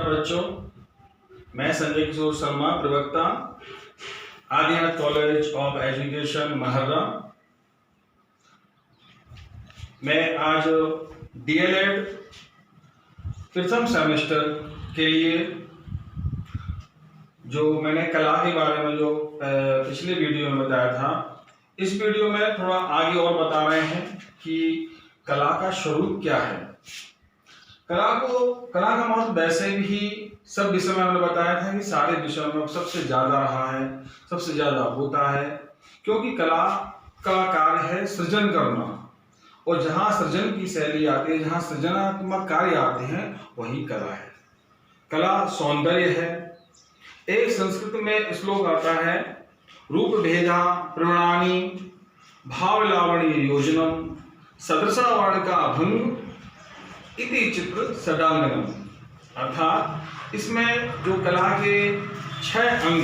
नमस्कार बच्चों, मैं संजय किशोर शर्मा, प्रवक्ता आदिनाथ कॉलेज ऑफ एजुकेशन महर्रा। मैं आज डीएलएड प्रथम सेमेस्टर के लिए जो मैंने कला के बारे में जो पिछले वीडियो में बताया था, इस वीडियो में थोड़ा आगे और बता रहे हैं कि कला का स्वरूप क्या है। कला का महत्व वैसे भी सब विषय में हमने बताया था कि सारे विषयों में सबसे ज्यादा रहा है, सबसे ज्यादा होता है, क्योंकि कला का कार्य है सृजन करना, और जहाँ सृजन की शैली आती है, जहाँ सृजनात्मक कार्य आते हैं, वही कला है। कला सौंदर्य है। एक संस्कृत में श्लोक आता है, रूप भेदा प्रमाणी भाव लावणी योजनम सदृशा वर्ण का अभंग इति चित्र सडांगनम। अर्थात इसमें जो कला के 6 अंग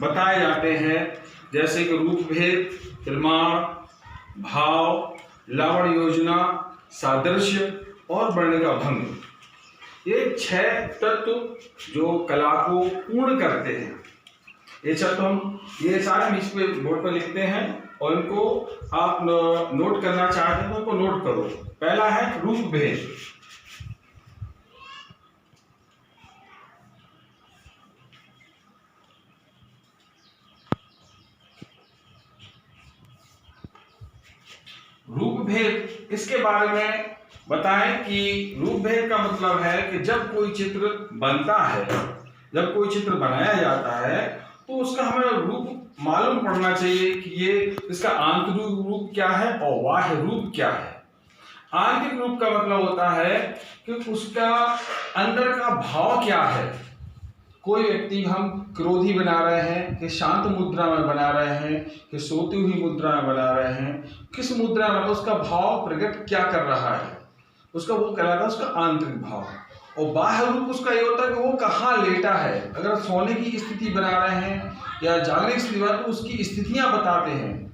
बताए जाते हैं, जैसे कि रूप भेद, परिमाण, भाव, लावण्य योजना, सादृश्य और वर्ण का भंग, ये 6 तत्व जो कला को पूर्ण करते हैं। ये ये सारे हम इस पे बोर्ड पर लिखते हैं और इनको आप नोट करना चाहते हैं तो उनको नोट करो। पहला है रूप भेद। रूप भेद, इसके बारे में बताएं कि रूप भेद का मतलब है कि जब कोई चित्र बनता है, जब कोई चित्र बनाया जाता है, तो उसका हमें रूप मालूम पड़ना चाहिए कि ये इसका आंतरिक रूप क्या है और बाह्य रूप क्या है। आंतरिक रूप का मतलब होता है कि उसका अंदर का भाव क्या है। कोई व्यक्ति हम क्रोधी बना रहे हैं कि शांत मुद्रा में बना रहे हैं कि सोती हुई मुद्रा में बना रहे हैं, किस मुद्रा में उसका भाव प्रकट क्या कर रहा है, उसका वो कहलाता है उसका आंतरिक भाव। और बाह्य रूप उसका ये होता है कि वो कहाँ लेटा है। अगर सोने की स्थिति बना रहे हैं या जागने की स्थिति, तो उसकी स्थितियां बताते हैं,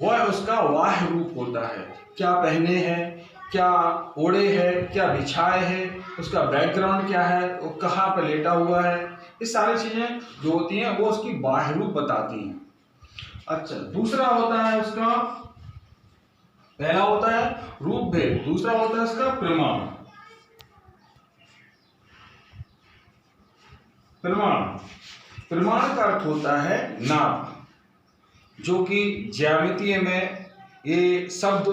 वह उसका बाह्य रूप होता है। क्या पहने हैं, क्या ओढ़े है, क्या बिछाए है, उसका बैकग्राउंड क्या है, वो कहाँ पर लेटा हुआ है, ये सारी चीजें जो होती हैं वो उसकी बाह्य रूप बताती हैं। अच्छा, दूसरा होता है उसका, पहला होता है रूप भेद, दूसरा होता है उसका प्रमाण। प्रमाण का अर्थ होता है नाप, जो कि ज्यामितीय में ये शब्द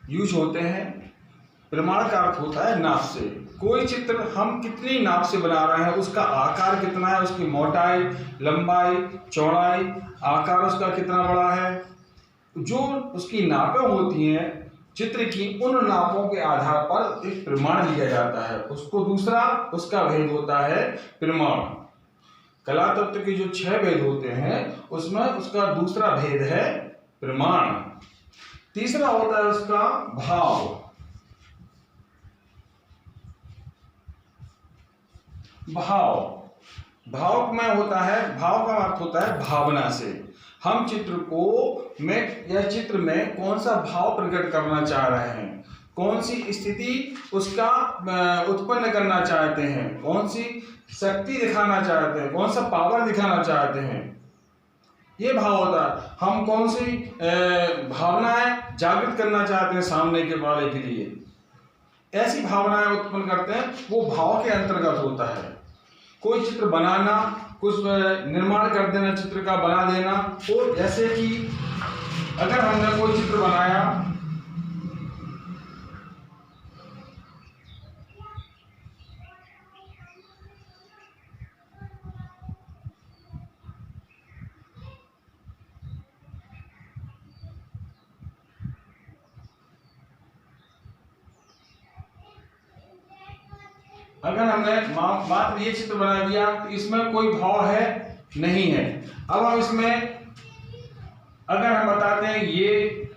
यूज होते हैं। प्रमाण का अर्थ होता है नाप से। कोई चित्र हम कितनी नाप से बना रहे हैं, उसका आकार कितना है, उसकी मोटाई, लंबाई, चौड़ाई, आकार उसका कितना बड़ा है, जो उसकी नापें होती हैं चित्र की, उन नापों के आधार पर एक प्रमाण लिया जाता है। उसको दूसरा उसका भेद होता है प्रमाण। कला तत्व के जो 6 भेद होते हैं उसमें उसका दूसरा भेद है प्रमाण। तीसरा होता है उसका भाव। भाव में होता है, भाव का अर्थ होता है भावना से। हम चित्र में कौन सा भाव प्रकट करना चाह रहे हैं, कौन सी स्थिति उसका उत्पन्न करना चाहते हैं, कौन सी शक्ति दिखाना चाहते हैं, कौन सा पावर दिखाना चाहते हैं, ये भाव होता है। हम कौन सी भावनाएं जागृत करना चाहते हैं सामने के वाले के लिए, ऐसी भावनाएं उत्पन्न करते हैं, वो भाव के अंतर्गत होता है। कोई चित्र बनाना, कुछ निर्माण कर देना, चित्र का बना देना। तो जैसे कि अगर हमने कोई चित्र बनाया, अगर हमने मात्र ये चित्र बना दिया तो इसमें कोई भाव है नहीं है। अब हम इसमें अगर हम बताते हैं ये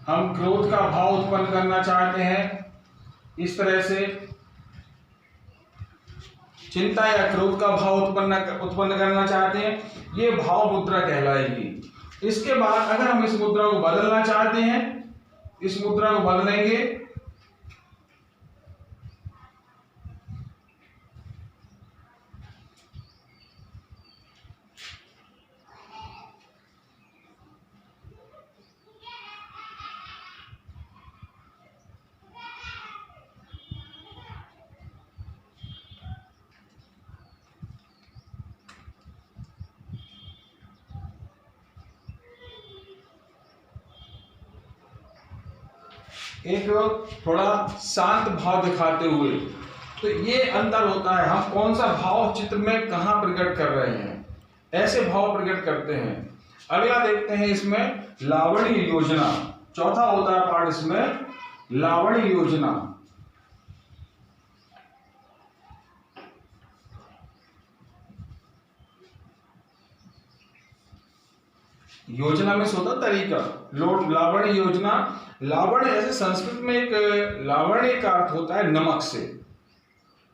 हम क्रोध का भाव उत्पन्न करना चाहते हैं, इस तरह से चिंता या क्रोध का भाव उत्पन्न करना चाहते हैं, ये भाव मुद्रा कहलाएगी। इसके बाद अगर हम इस मुद्रा को बदलना चाहते हैं, इस मुद्रा को बदलेंगे एक थोड़ा शांत भाव दिखाते हुए। तो ये अंतर होता है, हम कौन सा भाव चित्र में कहाँ प्रकट कर रहे हैं, ऐसे भाव प्रकट करते हैं। अगला देखते हैं इसमें लावण्य योजना। चौथा होता है पार्ट इसमें लावण्य योजना। योजना में होता तरीका, लावण्य योजना। लावण्य ऐसे संस्कृत में एक लावण्य का अर्थ होता है नमक से।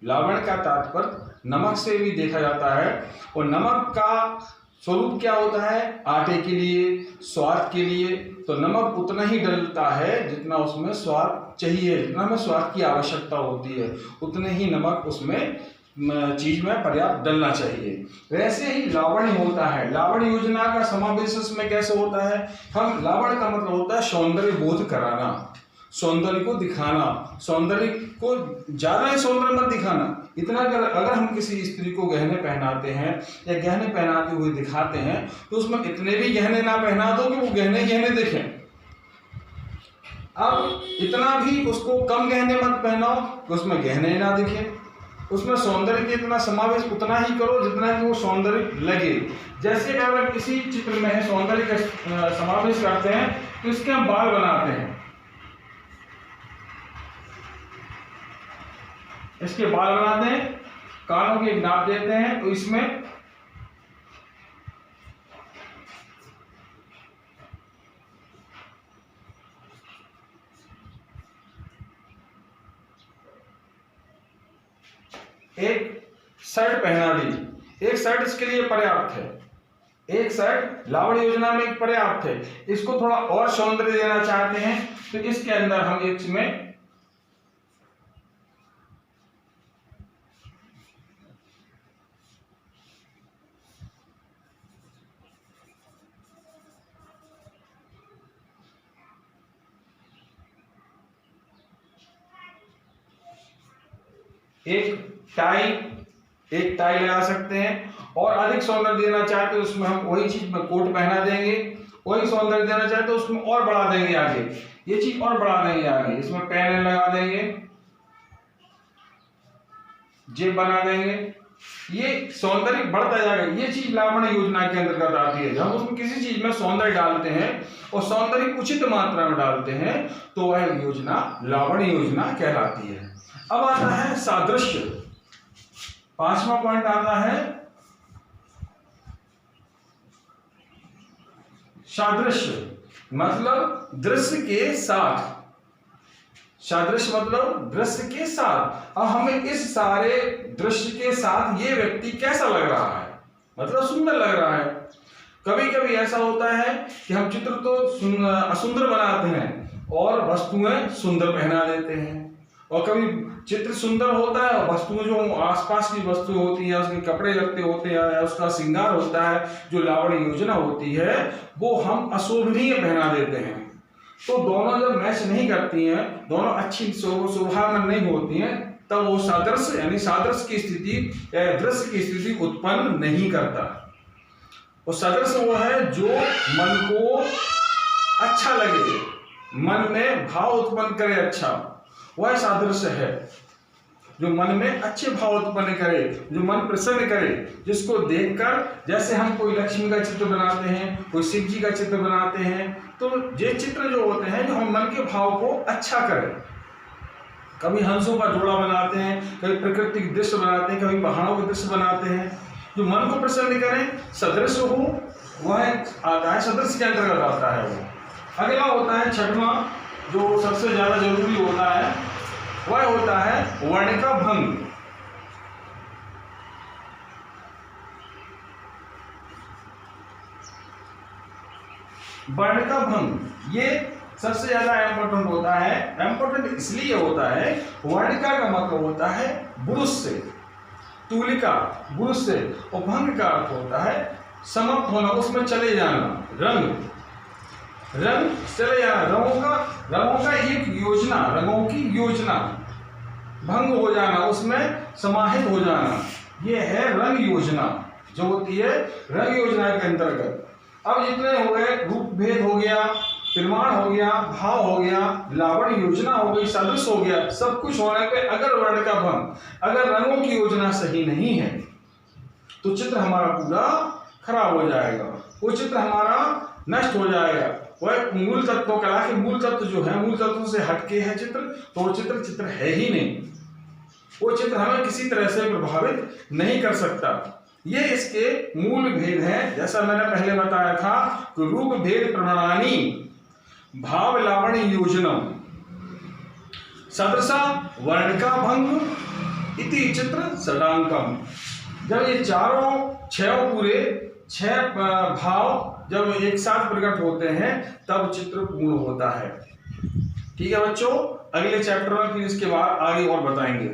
लावण्य का तात्पर्य नमक से भी देखा जाता है। और नमक का स्वरूप क्या होता है, आटे के लिए, स्वाद के लिए। तो नमक उतना ही डलता है जितना उसमें स्वाद चाहिए, जितना हमें स्वाद की आवश्यकता होती है, उतने ही नमक उसमें चीज में पर्याप्त डलना चाहिए। वैसे ही लावण्य होता है। लावण्य योजना का समावेश इसमें कैसे होता है, हम लावण्य का मतलब होता है सौंदर्य बोध कराना, सौंदर्य को दिखाना, सौंदर्य को ज्यादा ही सौंदर्य मत दिखाना। इतना अगर हम किसी स्त्री को गहने पहनाते हैं या गहने पहनाते हुए दिखाते हैं तो उसमें इतने भी गहने ना पहना दो कि वो गहने गहने दिखें। अब इतना भी उसको कम गहने मत पहनाओ कि उसमें गहने ना दिखे। उसमें सौंदर्य के इतना समावेश उतना ही करो जितना कि वो सौंदर्य लगे। जैसे अगर किसी चित्र में सौंदर्य का समावेश करते हैं तो इसके हम बाल बनाते हैं, इसके बाल बनाते हैं, कानों की नाप देते हैं। तो इसमें एक शर्ट पहना दी, एक शर्ट इसके लिए पर्याप्त है, एक शर्ट लावण्य योजना में पर्याप्त है। इसको थोड़ा और सौंदर्य देना चाहते हैं तो इसके अंदर हम इसमें एक टाई लगा सकते हैं। और अधिक सौंदर्य देना चाहते हैं उसमें हम वही चीज में कोट पहना देंगे। वही सौंदर्य देना चाहते हैं उसमें और बढ़ा देंगे आगे, ये चीज और बढ़ा देंगे आगे, इसमें पैनल लगा देंगे, जेब बना देंगे, ये सौंदर्य बढ़ता जाएगा। ये चीज लावण्य योजना के अंतर्गत आती है। जब हम उसमें किसी चीज में सौंदर्य डालते हैं और सौंदर्य उचित मात्रा में डालते हैं तो वह योजना लावण्य योजना कहलाती है। अब आता है सादृश्य। पांचवा पॉइंट आता है सादृश्य, मतलब दृश्य के साथ। सादृश्य मतलब दृश्य के साथ। अब हमें इस सारे दृश्य के साथ ये व्यक्ति कैसा लग रहा है, मतलब सुंदर लग रहा है। कभी कभी ऐसा होता है कि हम चित्र तो असुंदर बनाते हैं और वस्तुएं सुंदर पहना देते हैं। और कभी चित्र सुंदर होता है और वस्तुएं जो आसपास की वस्तु होती है, उसके कपड़े लगते होते हैं या उसका श्रृंगार होता है, जो लावण्य योजना होती है, वो हम अशोभनीय पहना देते हैं। तो दोनों जब मैच नहीं करती हैं, दोनों अच्छी शोभामन नहीं होती हैं, तब वो सादृश्य यानी सादृश्य की स्थिति या दृश्य की स्थिति उत्पन्न नहीं करता। और सादृश्य वो है जो मन को अच्छा लगे, मन में भाव उत्पन्न करे, अच्छा वह सादृश्य है जो मन में अच्छे भाव उत्पन्न करे, जो मन प्रसन्न करे, जिसको देखकर जैसे हम कोई लक्ष्मी का चित्र बनाते हैं, कोई शिव जी का चित्र बनाते हैं, तो ये चित्र जो होते हैं जो हम मन के भाव को अच्छा करें। कभी हंसों का जोड़ा बनाते हैं, कभी प्रकृति के दृश्य बनाते हैं, कभी पहाड़ों के दृश्य बनाते हैं, जो मन को प्रसन्न करें, सदृश्य हो, वह आता है, सदृश्य के अंतर्गत आता है वो। अगला होता है छठवां, जो सबसे ज्यादा जरूरी होता है, वह होता है वर्ण का भंग। वर्ण का भंग ये सबसे ज्यादा इम्पोर्टेंट होता है। इम्पोर्टेंट इसलिए होता है, वर्णिका का मतलब होता है बुरुष से, तूलिका बुरुष से, और भंग का अर्थ होता है समाप्त होना, उसमें चले जाना। रंग चले जाना, रंगों का एक योजना, रंगों की योजना, भंग हो जाना, उसमें समाहित हो जाना, ये है रंग योजना जो होती है रंग योजना के अंतर्गत। अब जितने हो गए, रूप भेद हो गया, परिमाण हो गया, भाव हो गया, लावण्य योजना हो गई, सदृश हो गया, सब कुछ होने पे अगर वर्ण का भंग, अगर रंगों की योजना सही नहीं है तो चित्र हमारा पूरा खराब हो जाएगा, वो चित्र हमारा नष्ट हो जाएगा। वह मूल तत्व, कला के मूल तत्व जो है, मूल तत्वों से हटके है चित्र, तो वो चित्र है ही नहीं। वो चित्र हमें किसी तरह से प्रभावित नहीं कर सकता। ये इसके मूल भेद हैं। जैसा मैंने पहले बताया था कि रूप भेद प्रमाणानी भाव लावण्य योजनम सदृशा वर्ण का भंग इति चित्र षडांकम। जब ये चारों पूरे 6 भाव जब एक साथ प्रकट होते हैं तब चित्र पूर्ण होता है। ठीक है बच्चों, अगले चैप्टर में फिर इसके बाद आगे और बताएंगे।